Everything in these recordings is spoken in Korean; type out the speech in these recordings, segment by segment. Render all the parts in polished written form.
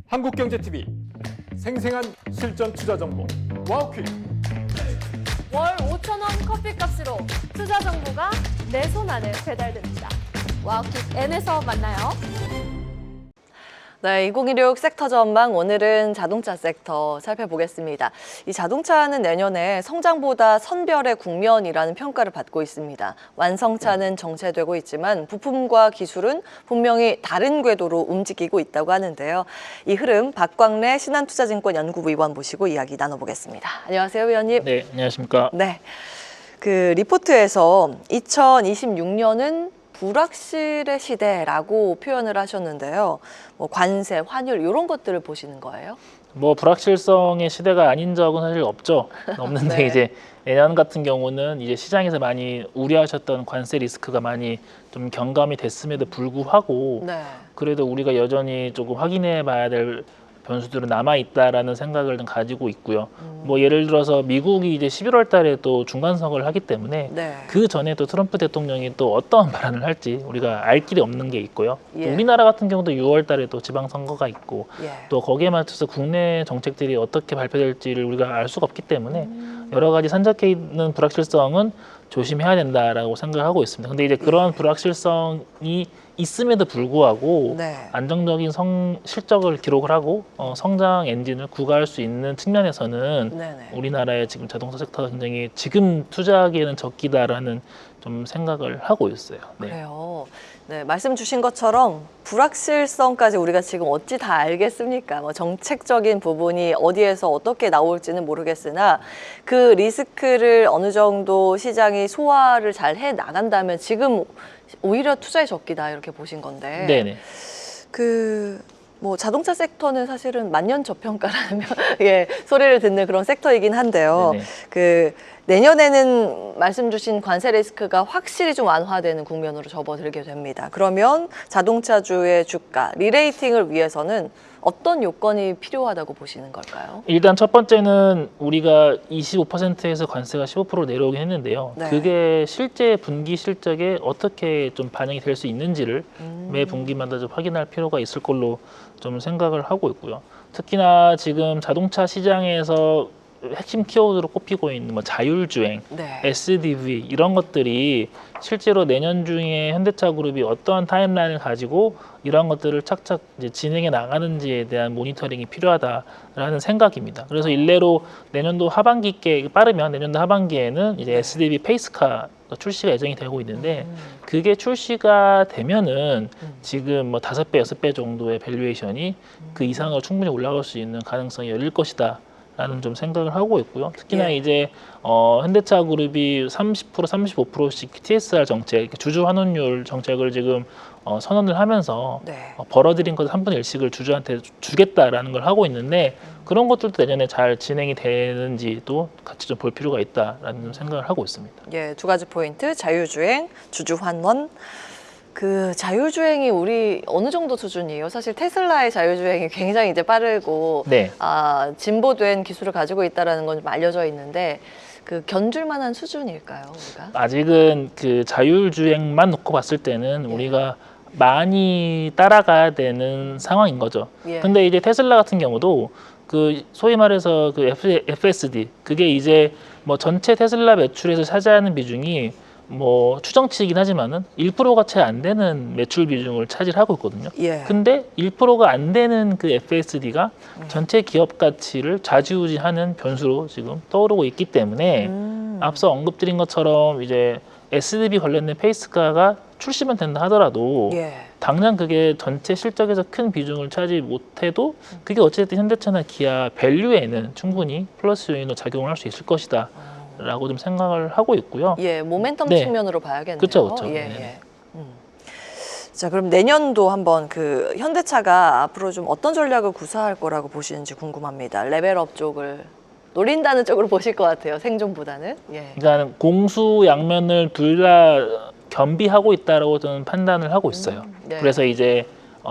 한국경제TV 생생한 실전 투자 정보 와우퀴. 월 5,000원 커피값으로 투자 정보가 내 손 안에 배달됩니다. 와우킥 N에서 만나요. 네, 2016 섹터 전망, 오늘은 자동차 섹터 살펴보겠습니다. 이 자동차는 내년에 성장보다 선별의 국면이라는 평가를 받고 있습니다. 완성차는 정체되고 있지만 부품과 기술은 분명히 다른 궤도로 움직이고 있다고 하는데요. 이 흐름 박광래 신한투자증권 연구위원 모시고 이야기 나눠보겠습니다. 안녕하세요, 위원님. 네, 안녕하십니까. 네, 그 리포트에서 2026년은 불확실의 시대라고 표현을 하셨는데요. 뭐 관세, 환율 이런 것들을 보시는 거예요? 뭐 불확실성의 시대가 아닌 적은 사실 없죠. 없는데 네. 이제 내년 같은 경우는 이제 시장에서 많이 우려하셨던 관세 리스크가 많이 좀 경감이 됐음에도 불구하고 네. 그래도 우리가 여전히 조금 확인해 봐야 될 변수들은 남아 있다라는 생각을 좀 가지고 있고요. 뭐 예를 들어서 미국이 이제 11월 달에 또 중간 선거를 하기 때문에 네. 그 전에 또 트럼프 대통령이 또 어떠한 발언을 할지 우리가 알 길이 없는 게 있고요. 예. 또 우리나라 같은 경우도 6월 달에 또 지방 선거가 있고 예. 또 거기에 맞춰서 국내 정책들이 어떻게 발표될지를 우리가 알 수가 없기 때문에 여러 가지 산적해 있는 불확실성은 조심해야 된다라고 생각을 하고 있습니다. 근데 이제 그런 불확실성이 있음에도 불구하고 네. 안정적인 실적을 기록을 하고 성장 엔진을 구가할 수 있는 측면에서는 네네. 우리나라의 지금 자동차 섹터가 굉장히 지금 투자하기에는 적기다라는 좀 생각을 하고 있어요. 네. 그래요. 네, 말씀 주신 것처럼 불확실성까지 우리가 지금 어찌 다 알겠습니까? 뭐 정책적인 부분이 어디에서 어떻게 나올지는 모르겠으나 그 리스크를 어느 정도 시장이 소화를 잘 해 나간다면 지금 오히려 투자의 적기다 이렇게 보신 건데. 네네. 뭐 자동차 섹터는 사실은 만년 저평가라는 예, 소리를 듣는 그런 섹터이긴 한데요. 네네. 내년에는 말씀 주신 관세 리스크가 확실히 좀 완화되는 국면으로 접어들게 됩니다. 그러면 자동차주의 주가, 리레이팅을 위해서는 어떤 요건이 필요하다고 보시는 걸까요? 일단 첫 번째는 우리가 25%에서 관세가 15%로 내려오긴 했는데요. 네. 그게 실제 분기 실적에 어떻게 좀 반영이 될 수 있는지를 매 분기마다 좀 확인할 필요가 있을 걸로 좀 생각을 하고 있고요. 특히나 지금 자동차 시장에서 핵심 키워드로 꼽히고 있는 뭐 자율주행, 네. SDV 이런 것들이 실제로 내년 중에 현대차 그룹이 어떠한 타임라인을 가지고 이러한 것들을 착착 이제 진행해 나가는지에 대한 모니터링이 필요하다라는 생각입니다. 그래서 일례로 내년도 하반기께 빠르면 내년도 하반기에는 이제 SDV 페이스카 출시가 예정이 되고 있는데 그게 출시가 되면은 지금 뭐 5배, 6배 정도의 밸류에이션이 그 이상으로 충분히 올라갈 수 있는 가능성이 열릴 것이다. 라는 좀 생각을 하고 있고요. 특히나 예. 이제 현대차 그룹이 30%, 35%씩 TSR 정책, 주주 환원율 정책을 지금 선언을 하면서 네. 벌어들인 것 3분의 1씩을 주주한테 주겠다라는 걸 하고 있는데 그런 것들도 내년에 잘 진행이 되는지도 같이 좀 볼 필요가 있다라는 좀 생각을 하고 있습니다. 예, 두 가지 포인트, 자율주행, 주주 환원. 그 자율주행이 우리 어느 정도 수준이에요? 사실 테슬라의 자율주행이 굉장히 이제 빠르고 네. 진보된 기술을 가지고 있다라는 건 좀 알려져 있는데 그 견줄 만한 수준일까요, 우리가? 아직은 그 자율주행만 놓고 봤을 때는 예. 우리가 많이 따라가야 되는 상황인 거죠. 예. 근데 이제 테슬라 같은 경우도 그 소위 말해서 그 FSD 그게 이제 뭐 전체 테슬라 매출에서 차지하는 비중이 뭐 추정치이긴 하지만은 1%가 채 안 되는 매출 비중을 차지하고 있거든요. 예. 근데 1%가 안 되는 그 FSD가 전체 기업 가치를 좌지우지하는 변수로 지금 떠오르고 있기 때문에 앞서 언급드린 것처럼 이제 SDV 관련된 페이스카가 출시만 된다 하더라도 예. 당장 그게 전체 실적에서 큰 비중을 차지 못해도 그게 어쨌든 현대차나 기아 밸류에는 충분히 플러스 요인으로 작용을 할 수 있을 것이다 라고 좀 생각을 하고 있고요. 예, 모멘텀 네. 측면으로 봐야겠네요. 그쵸, 그쵸. 예, 네. 예. 자, 그럼 내년도 한번 그 현대차가 앞으로 좀 어떤 전략을 구사할 거라고 보시는지 궁금합니다. 레벨업 쪽을 노린다는 쪽으로 보실 것 같아요. 생존보다는. 예. 그러니까 공수 양면을 둘 다 겸비하고 있다라고 저는 판단을 하고 있어요. 네. 그래서 이제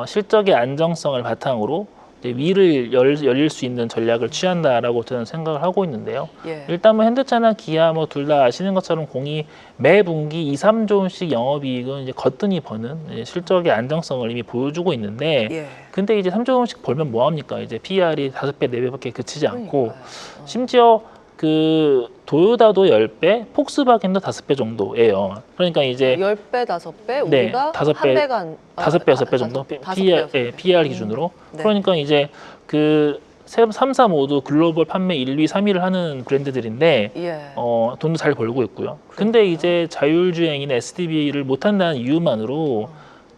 실적의 안정성을 바탕으로 이제 위를 열릴 수 있는 전략을 취한다라고 저는 생각을 하고 있는데요. 예. 일단 뭐 현대차나 기아 뭐 둘 다 아시는 것처럼 공이 매 분기 2, 3조 원씩 영업이익은 이제 거뜬히 버는 이제 실적의 안정성을 이미 보여주고 있는데, 예. 근데 이제 3조 원씩 벌면 뭐 합니까? 이제 PR이 5배, 4배밖에 그치지 않고, 그러니까요. 심지어 그 도요타도 10배, 폭스바겐도 5배 정도예요. 그러니까 이제 10배, 5배, 네, 우리가 5배, 한 배가 안 5배, 6배 정도 PR, 예, PR 기준으로. 네. 그러니까 이제 그 3, 4 모두 글로벌 판매 1, 2, 3위를 하는 브랜드들인데 예. 돈도 잘 벌고 있고요. 근데 이제 자율주행이나 SDV를 못한다는 이유만으로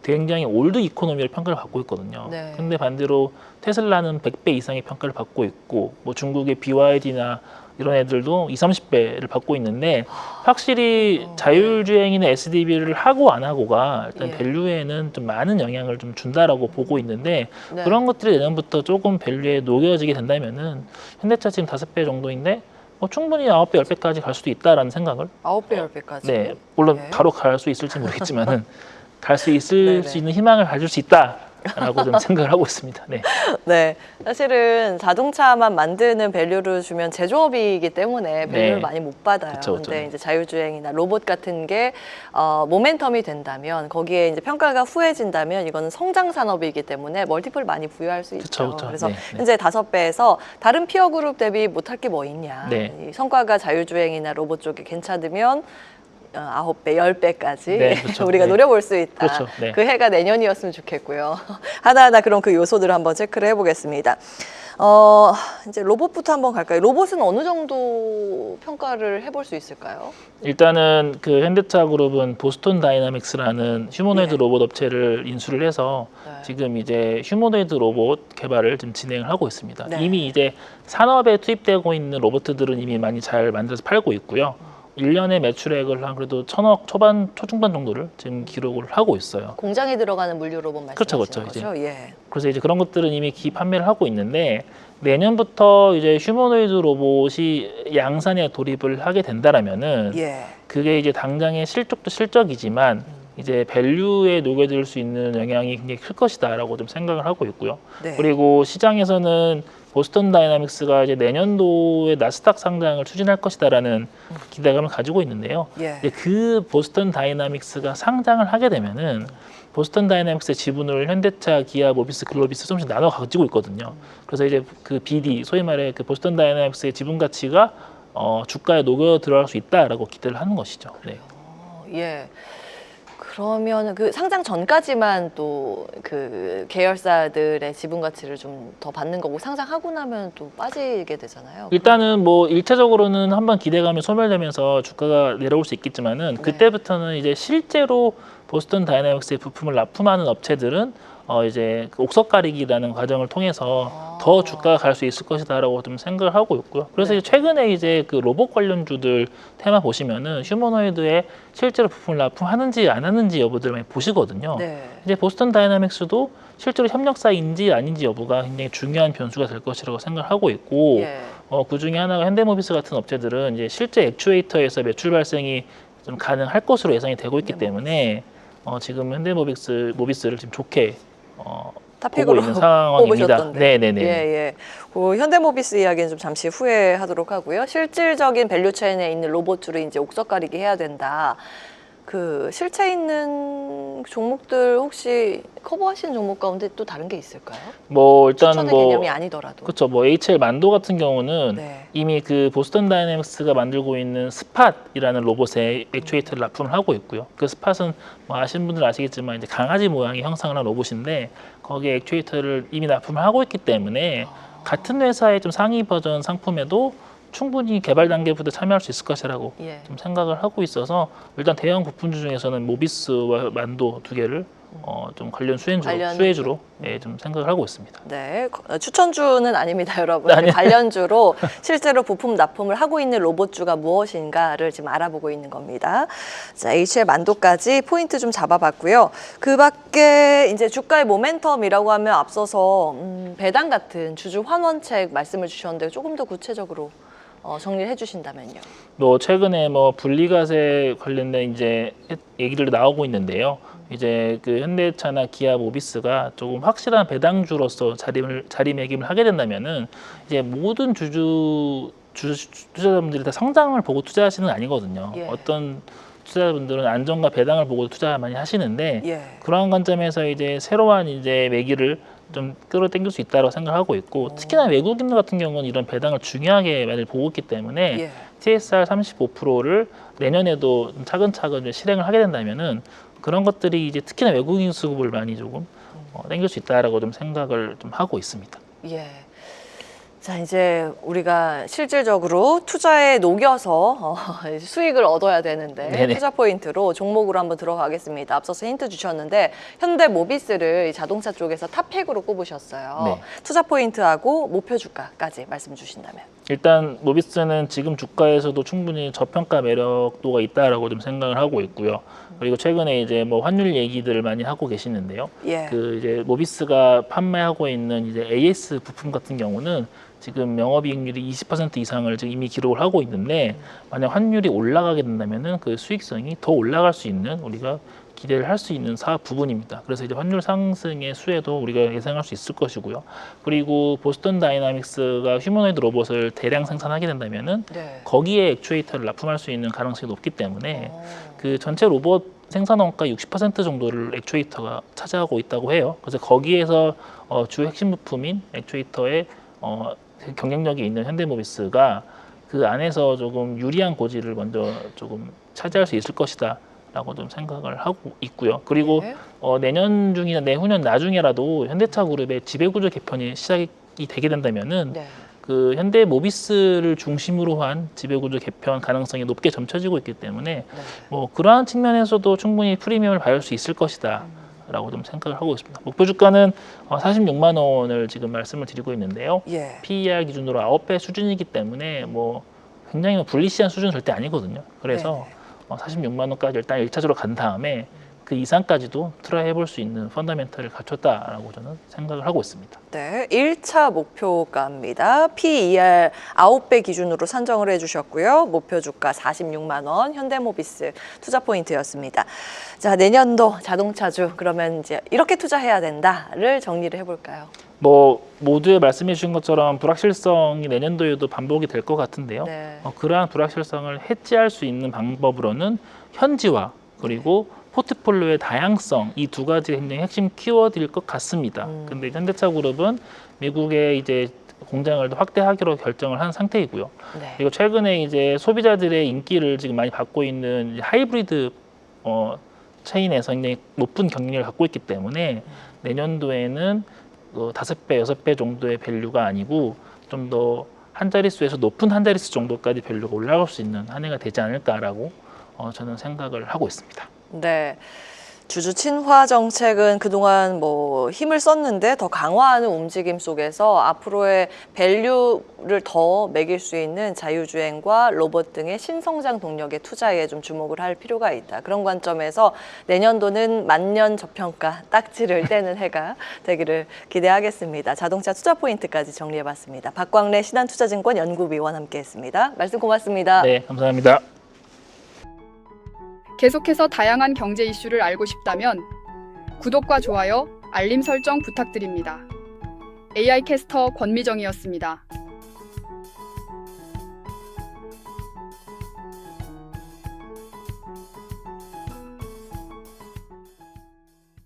굉장히 올드 이코노미를 평가를 받고 있거든요. 네. 근데 반대로 테슬라는 100배 이상의 평가를 받고 있고, 뭐 중국의 BYD나 이런 애들도 20, 30배를 받고 있는데, 확실히 자율주행이나 SDV를 하고 안 하고가 일단 예. 밸류에는 좀 많은 영향을 좀 준다라고 보고 있는데, 네. 그런 것들이 내년부터 조금 밸류에 녹여지게 된다면은 현대차 지금 5배 정도인데 뭐 충분히 9배, 10배까지 갈 수도 있다라는 생각을 9배, 10배까지. 네, 물론 예. 바로 갈 수 있을지 모르겠지만은 갈 수 있을 네네. 수 있는 희망을 가질 수 있다라고 좀 생각을 하고 있습니다. 네. 네, 사실은 자동차만 만드는 밸류를 주면 제조업이기 때문에 밸류를 네. 많이 못 받아요. 그쵸, 그쵸. 근데 이제 자율주행이나 로봇 같은 게 모멘텀이 된다면, 거기에 이제 평가가 후해진다면 이거는 성장 산업이기 때문에 멀티플 많이 부여할 수 있죠. 그쵸. 그래서 네, 네. 현재 5배에서 다른 피어 그룹 대비 못할 게 뭐 있냐. 네. 이 성과가 자율주행이나 로봇 쪽에 괜찮으면 9배, 10배까지 네, 그렇죠. 우리가 네. 노려볼 수 있다. 그렇죠. 네. 그 해가 내년이었으면 좋겠고요. 하나하나 그런 그 요소들을 한번 체크를 해보겠습니다. 이제 로봇부터 한번 갈까요? 로봇은 어느 정도 평가를 해볼 수 있을까요? 일단은 그 현대차 그룹은 보스턴 다이나믹스라는 휴머노이드 네. 로봇 업체를 인수를 해서 네. 지금 이제 휴머노이드 로봇 개발을 좀 진행을 하고 있습니다. 네. 이미 이제 산업에 투입되고 있는 로봇들은 이미 많이 잘 만들어서 팔고 있고요. 1년에 매출액을 한 그래도 1,000억 초반, 초중반 정도를 지금 기록을 하고 있어요. 공장에 들어가는 물류 로봇 말씀하시는 그렇죠, 그렇죠. 거죠? 예. 그래서 이제 그런 것들은 이미 판매를 하고 있는데, 내년부터 이제 휴머노이드 로봇이 양산에 돌입을 하게 된다라면은 예. 그게 이제 당장의 실적도 실적이지만 이제 밸류에 녹여들 수 있는 영향이 굉장히 클 것이다라고 좀 생각을 하고 있고요. 네. 그리고 시장에서는 보스턴 다이나믹스가 이제 내년도에 나스닥 상장을 추진할 것이다라는 기대감을 가지고 있는데요. 예. 이제 그 보스턴 다이나믹스가 상장을 하게 되면은 보스턴 다이나믹스의 지분을 현대차, 기아, 모비스, 글로비스 조금씩 나눠 가지고 있거든요. 그래서 이제 그 BD, 소위 말해 그 보스턴 다이나믹스의 지분 가치가 주가에 녹여 들어갈 수 있다라고 기대를 하는 것이죠. 네. 예. 그러면 그 상장 전까지만 또 그 계열사들의 지분 가치를 좀 더 받는 거고, 상장하고 나면 또 빠지게 되잖아요. 일단은 뭐 일차적으로는 한번 기대감이 소멸되면서 주가가 내려올 수 있겠지만은 네. 그때부터는 이제 실제로 보스턴 다이나믹스의 부품을 납품하는 업체들은 이제 그 옥석 가리기라는 과정을 통해서 더 주가가 갈 수 있을 것이다라고 좀 생각을 하고 있고요. 그래서 네. 이제 최근에 이제 그 로봇 관련주들 테마 보시면은 휴머노이드에 실제로 부품을 납품하는지 안 하는지 여부들 많이 보시거든요. 네. 이제 보스턴 다이나믹스도 실제로 협력사인지 아닌지 여부가 굉장히 중요한 변수가 될 것이라고 생각을 하고 있고, 예. 그 중에 하나가 현대모비스 같은 업체들은 이제 실제 액추에이터에서 매출 발생이 좀 가능할 것으로 예상이 되고 있기 때문에 지금 현대모비스를 지금 좋게 보고 탑픽으로 있는 상황입니다. 뽑으셨던데. 네네네. 예, 예. 그 현대모비스 이야기는 좀 잠시 후에 하도록 하고요. 실질적인 밸류체인에 있는 로봇들을 이제 옥석 가리기 해야 된다. 그 실체 있는 종목들 혹시 커버하시는 종목 가운데 또 다른 게 있을까요? 뭐 일단은 추천의 뭐 개념이 아니더라도. 그렇죠. 뭐 HL 만도 같은 경우는 네. 이미 그 보스턴 다이내믹스가 만들고 있는 스팟이라는 로봇에 액추에이터를 납품을 하고 있고요. 그 스팟은 뭐 아시는 분들 아시겠지만 이제 강아지 모양의 형상을 한 로봇인데, 거기에 액추에이터를 이미 납품을 하고 있기 때문에 같은 회사의 좀 상위 버전 상품에도 충분히 개발 단계부터 참여할 수 있을 것이라고 예. 좀 생각을 하고 있어서, 일단 대형 부품주 중에서는 모비스와 만도 두 개를 좀 관련 수혜주로 좀 생각을 하고 있습니다. 네, 추천주는 아닙니다, 여러분. 아니요. 관련주로 실제로 부품 납품을 하고 있는 로봇주가 무엇인가를 지금 알아보고 있는 겁니다. 자, HL 만도까지 포인트 좀 잡아봤고요. 그 밖에 이제 주가의 모멘텀이라고 하면 앞서서 배당 같은 주주 환원책 말씀을 주셨는데 조금 더 구체적으로 정리를 해주신다면요. 뭐 최근에 뭐 분리과세 관련된 이제 얘기들도 나오고 있는데요. 이제 그 현대차나 기아, 모비스가 조금 확실한 배당주로서 자리매김을 하게 된다면은 이제 모든 투자자분들이 다 성장을 보고 투자하시는 건 아니거든요. 예. 어떤 투자자분들은 안정과 배당을 보고 투자 많이 하시는데 예. 그러한 관점에서 이제 새로운 이제 매기를 좀 끌어당길 수 있다고 생각하고 있고 특히나 외국인들 같은 경우는 이런 배당을 중요하게 많이 보고 있기 때문에 예. TSR 35%를 내년에도 차근차근 실행을 하게 된다면은 그런 것들이 이제 특히나 외국인 수급을 많이 조금 당길 수 있다라고 좀 생각을 좀 하고 있습니다. 예. 자, 이제 우리가 실질적으로 투자에 녹여서 수익을 얻어야 되는데 네네. 투자 포인트로 종목으로 한번 들어가겠습니다. 앞서서 힌트 주셨는데 현대모비스를 이 자동차 쪽에서 탑픽으로 꼽으셨어요. 네. 투자 포인트하고 목표 주가까지 말씀 주신다면. 일단 모비스는 지금 주가에서도 충분히 저평가 매력도가 있다라고 좀 생각을 하고 있고요. 그리고 최근에 이제 뭐 환율 얘기들을 많이 하고 계시는데요. 예. 그 이제 모비스가 판매하고 있는 이제 AS 부품 같은 경우는 지금 영업이익률이 20% 이상을 지금 이미 기록을 하고 있는데 만약 환율이 올라가게 된다면은 그 수익성이 더 올라갈 수 있는 우리가 기대를 할 수 있는 사업 부분입니다. 그래서 이제 환율 상승의 수혜도 우리가 예상할 수 있을 것이고요. 그리고 보스턴 다이나믹스가 휴머노이드 로봇을 대량 생산하게 된다면은 네. 거기에 액추에이터를 납품할 수 있는 가능성이 높기 때문에 그 전체 로봇 생산 원가 60% 정도를 액추에이터가 차지하고 있다고 해요. 그래서 거기에서 주 핵심 부품인 액추에이터의 경쟁력이 있는 현대모비스가 그 안에서 조금 유리한 고지를 먼저 조금 차지할 수 있을 것이다. 라고 좀 생각을 하고 있고요. 그리고 네. 내년 중이나 내후년 나중에라도 현대차 그룹의 지배구조 개편이 시작이 되게 된다면은 네. 그 현대모비스를 중심으로 한 지배구조 개편 가능성이 높게 점쳐지고 있기 때문에 네. 뭐 그러한 측면에서도 충분히 프리미엄을 받을 수 있을 것이다. 라고 좀 생각을 하고 있습니다. 목표 주가는 46만 원을 지금 말씀을 드리고 있는데요. 예. PER 기준으로 9배 수준이기 때문에 뭐 굉장히 불리시한 수준은 절대 아니거든요. 그래서 46만 원까지 일단 1차적으로 간 다음에 그 이상까지도 트라이 해볼 수 있는 펀더멘털을 갖췄다라고 저는 생각을 하고 있습니다. 네, 1차 목표가입니다. PER 9배 기준으로 산정을 해주셨고요. 목표 주가 46만 원, 현대모비스 투자 포인트였습니다. 자, 내년도 자동차주 그러면 이제 이렇게 투자해야 된다를 정리를 해볼까요? 뭐 모두에 말씀해 주신 것처럼 불확실성이 내년도에도 반복이 될 것 같은데요. 네. 그러한 불확실성을 해지할 수 있는 방법으로는 현지화 그리고 포트폴리오의 다양성 이 두 가지가 굉장히 핵심 키워드일 것 같습니다. 근데 현대차 그룹은 미국에 이제 공장을 확대하기로 결정을 한 상태이고요. 네. 그리고 최근에 이제 소비자들의 인기를 지금 많이 받고 있는 하이브리드 체인에서 굉장히 높은 경쟁력을 갖고 있기 때문에 내년도에는 5배, 6배 정도의 밸류가 아니고 좀 더 한 자릿수에서 높은 한 자릿수 정도까지 밸류가 올라갈 수 있는 한 해가 되지 않을까라고 저는 생각을 하고 있습니다. 네. 주주 친화 정책은 그동안 뭐 힘을 썼는데 더 강화하는 움직임 속에서 앞으로의 밸류를 더 매길 수 있는 자유주행과 로봇 등의 신성장 동력의 투자에 좀 주목을 할 필요가 있다. 그런 관점에서 내년도는 만년 저평가 딱지를 떼는 해가 되기를 기대하겠습니다. 자동차 투자 포인트까지 정리해봤습니다. 박광래 신한투자증권 연구위원 함께했습니다. 말씀 고맙습니다. 네, 감사합니다. 계속해서 다양한 경제 이슈를 알고 싶다면 구독과 좋아요, 알림 설정 부탁드립니다. AI 캐스터 권미정이었습니다.